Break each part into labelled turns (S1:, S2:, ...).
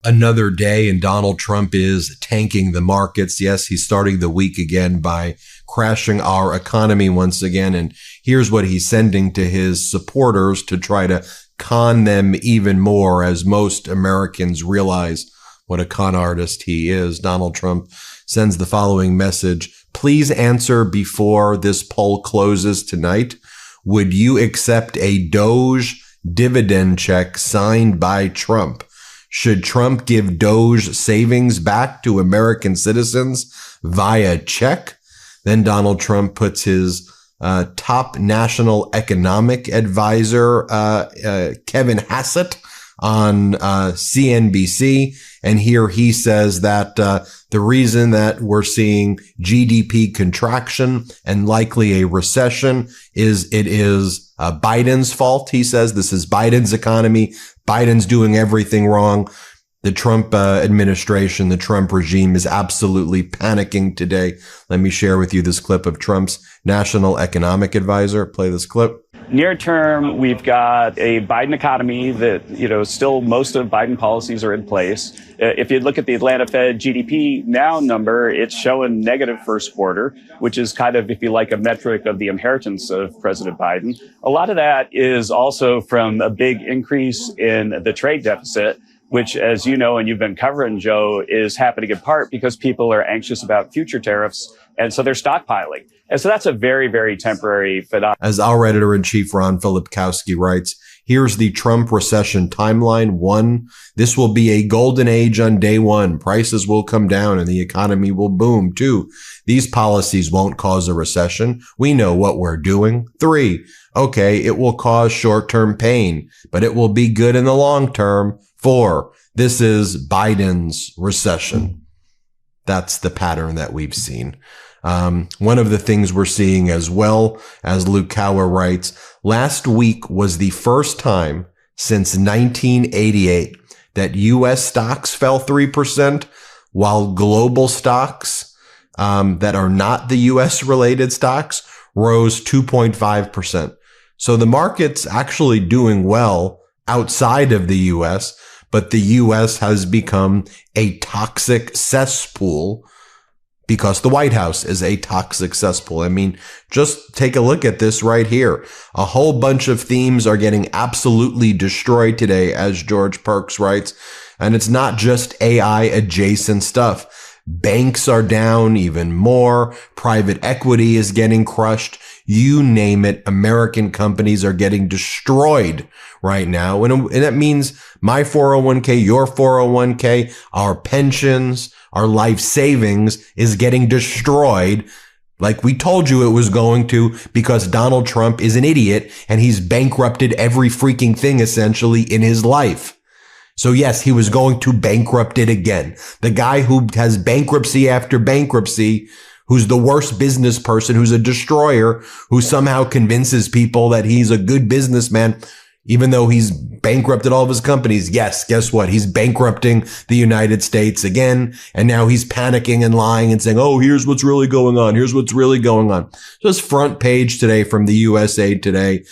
S1: another day and Donald Trump is tanking the markets. Yes, he's starting the week again by crashing our economy once again. And here's what he's sending to his supporters to try to con them even more, as most Americans realize what a con artist he is. Donald Trump sends the following message. Please answer before this poll closes tonight. Would you accept a Doge dividend check signed by Trump? Should Trump give Doge savings back to American citizens via check? Then Donald Trump puts his top national economic advisor, Kevin Hassett, on CNBC. And here he says that the reason that we're seeing GDP contraction and likely a recession is it is Biden's fault. He says this is Biden's economy. Biden's doing everything wrong. The Trump administration, the Trump regime is absolutely panicking today. Let me share with you this clip of Trump's national economic advisor. Play this clip.
S2: Near term, we've got a Biden economy that, still most of Biden policies are in place. If you look at the Atlanta Fed GDP now number, it's showing negative first quarter, which is kind of, if you like, a metric of the inheritance of President Biden. A lot of that is also from a big increase in the trade deficit, which, as you know, and you've been covering, Joe, is happening in part because people are anxious about future tariffs. And so they're stockpiling. And so that's a very, very temporary phenomenon.
S1: As our editor-in-chief, Ron Filipkowski, writes, here's the Trump recession timeline. 1, this will be a golden age on day 1. Prices will come down and the economy will boom. 2, these policies won't cause a recession. We know what we're doing. 3, okay, it will cause short-term pain, but it will be good in the long term. 4, this is Biden's recession. That's the pattern that we've seen. One of the things we're seeing as well, as Luke Cower writes, last week was the first time since 1988 that U.S. stocks fell 3%, while global stocks that are not the U.S. related stocks rose 2.5%. So the market's actually doing well outside of the U.S., but the U.S. has become a toxic cesspool because the White House is a toxic cesspool. I mean, just take a look at this right here. A whole bunch of themes are getting absolutely destroyed today, as George Perks writes. And it's not just AI adjacent stuff. Banks are down even more. Private equity is getting crushed. You name it. American companies are getting destroyed right now. And that means my 401k, your 401k, our pensions, our life savings is getting destroyed like we told you it was going to, because Donald Trump is an idiot and he's bankrupted every freaking thing essentially in his life. So yes, he was going to bankrupt it again. The guy who has bankruptcy after bankruptcy, who's the worst business person, who's a destroyer, who somehow convinces people that he's a good businessman, even though he's bankrupted all of his companies. Yes, guess what? He's bankrupting the United States again. And now he's panicking and lying and saying, oh, here's what's really going on. Here's what's really going on. Just front page today from the USA Today.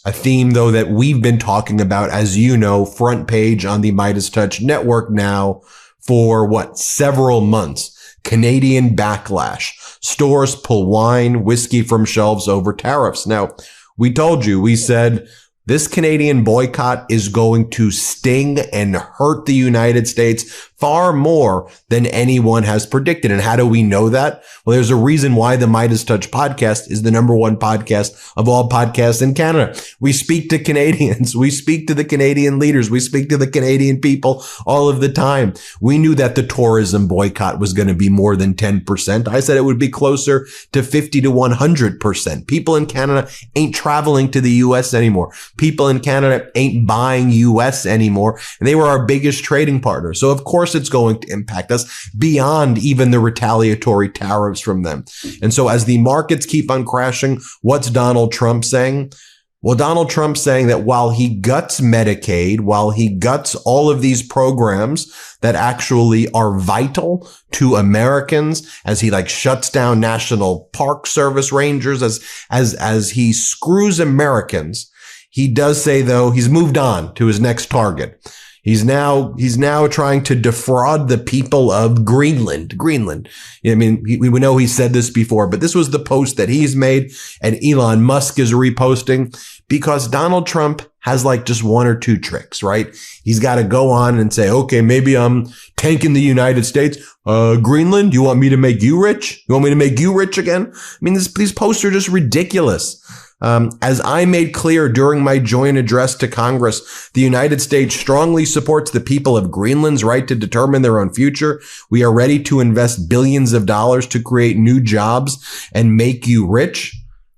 S1: A theme, though, that we've been talking about, as you know, front page on the Meidastouch network now for several months. Canadian backlash. Stores pull wine, whiskey from shelves over tariffs. Now, we told you, we said, this Canadian boycott is going to sting and hurt the United States far more than anyone has predicted. And how do we know that? Well, there's a reason why the Meidastouch podcast is the #1 podcast of all podcasts in Canada. We speak to Canadians. We speak to the Canadian leaders. We speak to the Canadian people all of the time. We knew that the tourism boycott was going to be more than 10%. I said it would be closer to 50 to 100%. People in Canada ain't traveling to the U.S. anymore. People in Canada ain't buying U.S. anymore. And they were our biggest trading partner. So of course it's going to impact us beyond even the retaliatory tariffs from them. And so as the markets keep on crashing, what's Donald Trump saying? Well, Donald Trump's saying that while he guts Medicaid, while he guts all of these programs that actually are vital to Americans, as he shuts down National Park Service rangers, as he screws Americans, he does say, though, he's moved on to his next target. He's now trying to defraud the people of Greenland. I mean, we know he said this before, but this was the post that he's made, and Elon Musk is reposting because Donald Trump has like just one or two tricks, right? He's got to go on and say, okay, maybe I'm tanking the United States. Greenland, you want me to make you rich? You want me to make you rich again? I mean, these posts are just ridiculous. As I made clear during my joint address to Congress, the United States strongly supports the people of Greenland's right to determine their own future. We are ready to invest billions of dollars to create new jobs and make you rich.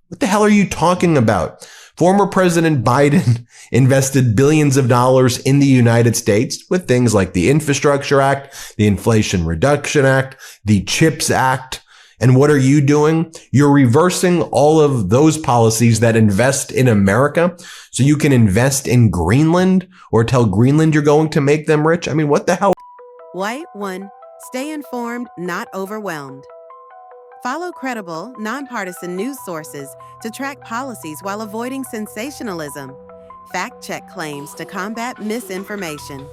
S1: What the hell are you talking about? Former President Biden invested billions of dollars in the United States with things like the Infrastructure Act, the Inflation Reduction Act, the CHIPS Act. And what are you doing? You're reversing all of those policies that invest in America so you can invest in Greenland or tell Greenland you're going to make them rich. I mean, what the hell?
S3: White 1. Stay informed, not overwhelmed. Follow credible, nonpartisan news sources to track policies while avoiding sensationalism. Fact-check claims to combat misinformation.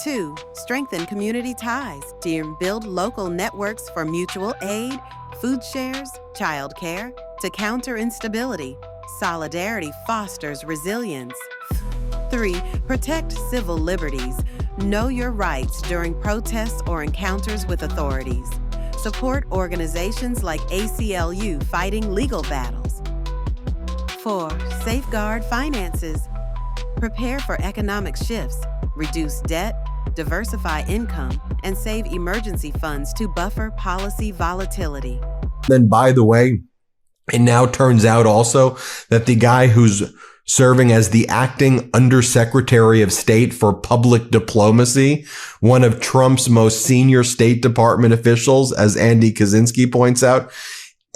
S3: 2. Strengthen community ties to build local networks for mutual aid, food shares, childcare to counter instability. Solidarity fosters resilience. 3. Protect civil liberties. Know your rights during protests or encounters with authorities. Support organizations like ACLU fighting legal battles. 4. Safeguard finances. Prepare for economic shifts. Reduce debt, diversify income, and save emergency funds to buffer policy volatility.
S1: Then, by the way, it now turns out also that the guy who's serving as the acting undersecretary of state for public diplomacy, one of Trump's most senior State Department officials, as Andy Kaczynski points out,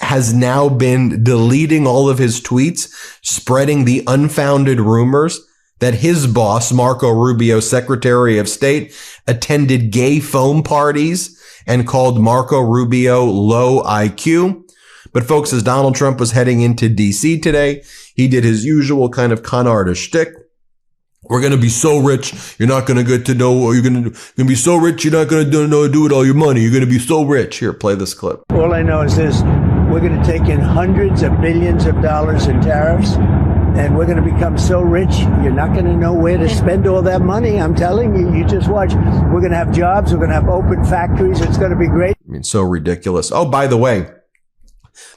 S1: has now been deleting all of his tweets, spreading the unfounded rumors that his boss, Marco Rubio, Secretary of State, attended gay foam parties and called Marco Rubio low IQ. But folks, as Donald Trump was heading into D.C. today, he did his usual kind of con artist shtick. We're going to be so rich, you're not going to get to know, or you're going to be so rich, you're not going to know what to do with all your money. You're going to be so rich. Here, play this clip.
S4: All I know is this. We're going to take in hundreds of billions of dollars in tariffs, and we're going to become so rich, you're not going to know where to spend all that money. I'm telling you, you just watch. We're going to have jobs. We're going to have open factories. It's going to be great.
S1: I mean, so ridiculous. Oh, by the way,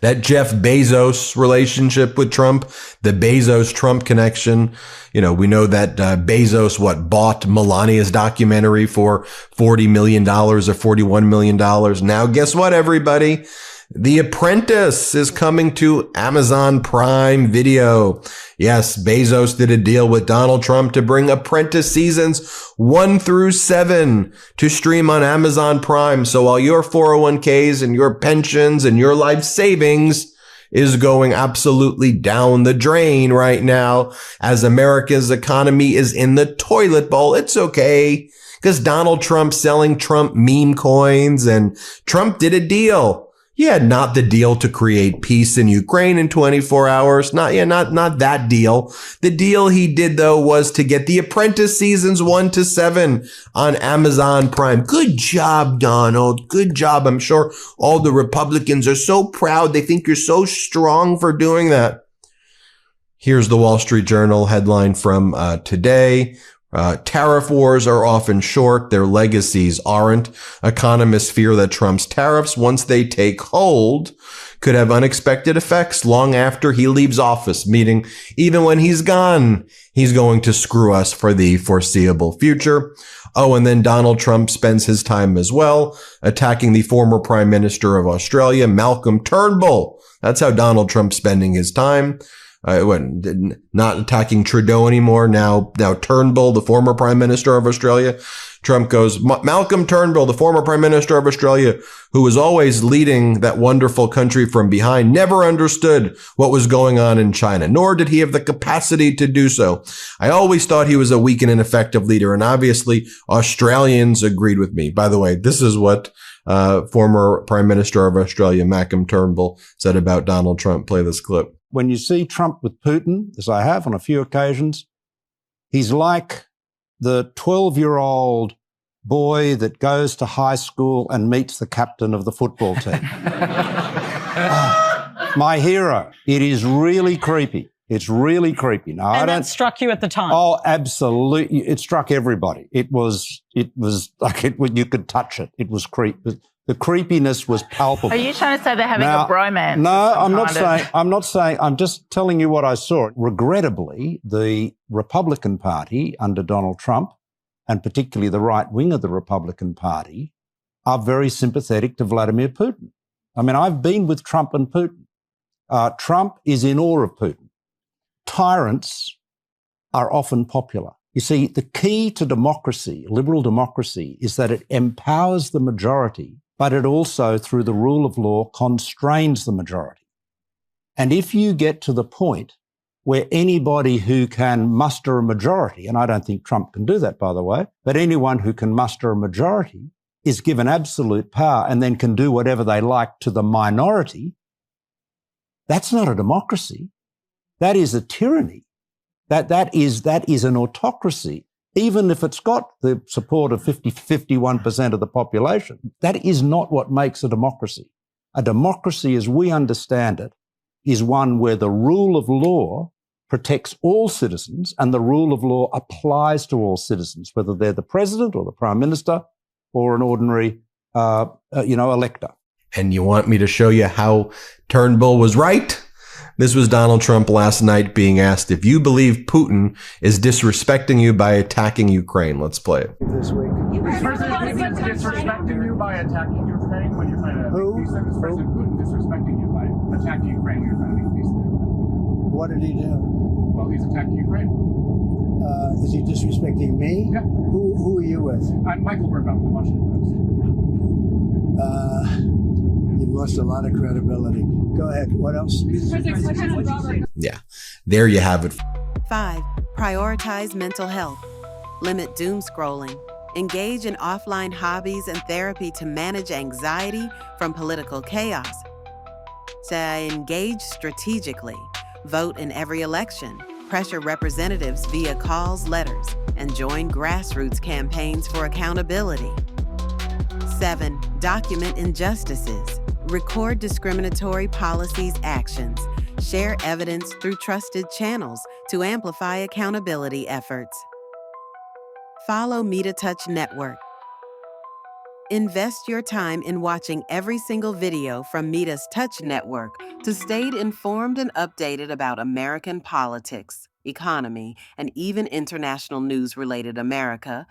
S1: that Jeff Bezos relationship with Trump, the Bezos-Trump connection. You know, we know that Bezos, bought Melania's documentary for $40 million or $41 million. Now, guess what, everybody? The Apprentice is coming to Amazon Prime Video. Yes, Bezos did a deal with Donald Trump to bring Apprentice seasons 1 through 7 to stream on Amazon Prime. So while your 401ks and your pensions and your life savings is going absolutely down the drain right now, as America's economy is in the toilet bowl, it's okay, because Donald Trump's selling Trump meme coins, and Trump did a deal. Yeah, not the deal to create peace in Ukraine in 24 hours. Not that deal. The deal he did, though, was to get The Apprentice seasons 1 to 7 on Amazon Prime. Good job, Donald. Good job. I'm sure all the Republicans are so proud. They think you're so strong for doing that. Here's the Wall Street Journal headline from today. Tariff wars are often short. Their legacies aren't. Economists fear that Trump's tariffs, once they take hold, could have unexpected effects long after he leaves office, meaning even when he's gone, he's going to screw us for the foreseeable future. Oh, and then Donald Trump spends his time as well attacking the former Prime Minister of Australia, Malcolm Turnbull. That's how Donald Trump's spending his time. Not attacking Trudeau anymore. Now Turnbull, the former Prime Minister of Australia. Trump goes, Malcolm Turnbull, the former Prime Minister of Australia, who was always leading that wonderful country from behind, never understood what was going on in China, nor did he have the capacity to do so. I always thought he was a weak and ineffective leader, and obviously Australians agreed with me. By the way, this is what former Prime Minister of Australia, Malcolm Turnbull, said about Donald Trump. Play this clip.
S5: When you see Trump with Putin, as I have on a few occasions, he's like the 12-year-old boy that goes to high school and meets the captain of the football team. My hero. It is really creepy. It's really creepy. Now,
S6: and that struck you at the time?
S5: Oh, absolutely. It struck everybody. It was like you could touch it. It was creepy. The creepiness was palpable.
S7: Are you trying to say they're having a bromance?
S5: No, I'm not saying. I'm just telling you what I saw. Regrettably, the Republican Party under Donald Trump, and particularly the right wing of the Republican Party, are very sympathetic to Vladimir Putin. I mean, I've been with Trump and Putin. Trump is in awe of Putin. Tyrants are often popular. You see, the key to democracy, liberal democracy, is that it empowers the majority, but it also, through the rule of law, constrains the majority. And if you get to the point where anybody who can muster a majority, and I don't think Trump can do that, by the way, but anyone who can muster a majority is given absolute power and then can do whatever they like to the minority, that's not a democracy. That is a tyranny. That is an autocracy. Even if it's got the support of 51% of the population, that is not what makes a democracy. A democracy, as we understand it, is one where the rule of law protects all citizens and the rule of law applies to all citizens, whether they're the president or the prime minister or an ordinary, elector.
S1: And you want me to show you how Turnbull was right? This was Donald Trump last night being asked if you believe Putin is disrespecting you by attacking Ukraine. Let's play it.
S4: This week.
S8: President Putin disrespecting you by attacking Ukraine when you're trying to make peace? Is President Putin disrespecting you by attacking Ukraine when you're trying to make peace?
S4: What did he do?
S8: Well, he's attacking Ukraine.
S4: Is he disrespecting me?
S8: Yeah.
S4: Who are you with?
S8: I'm Michael Burkoff, the Washington Post.
S4: You've lost a lot of credibility. Go ahead. What else?
S1: Yeah, there you have it.
S3: 5. Prioritize mental health. Limit doom scrolling. Engage in offline hobbies and therapy to manage anxiety from political chaos. To engage strategically. Vote in every election. Pressure representatives via calls, letters, and join grassroots campaigns for accountability. 7. Document injustices. Record discriminatory policies, actions. Share evidence through trusted channels to amplify accountability efforts. Follow Meidastouch Network. Invest your time in watching every single video from Meidastouch Network to stay informed and updated about American politics, economy, and even international news related America,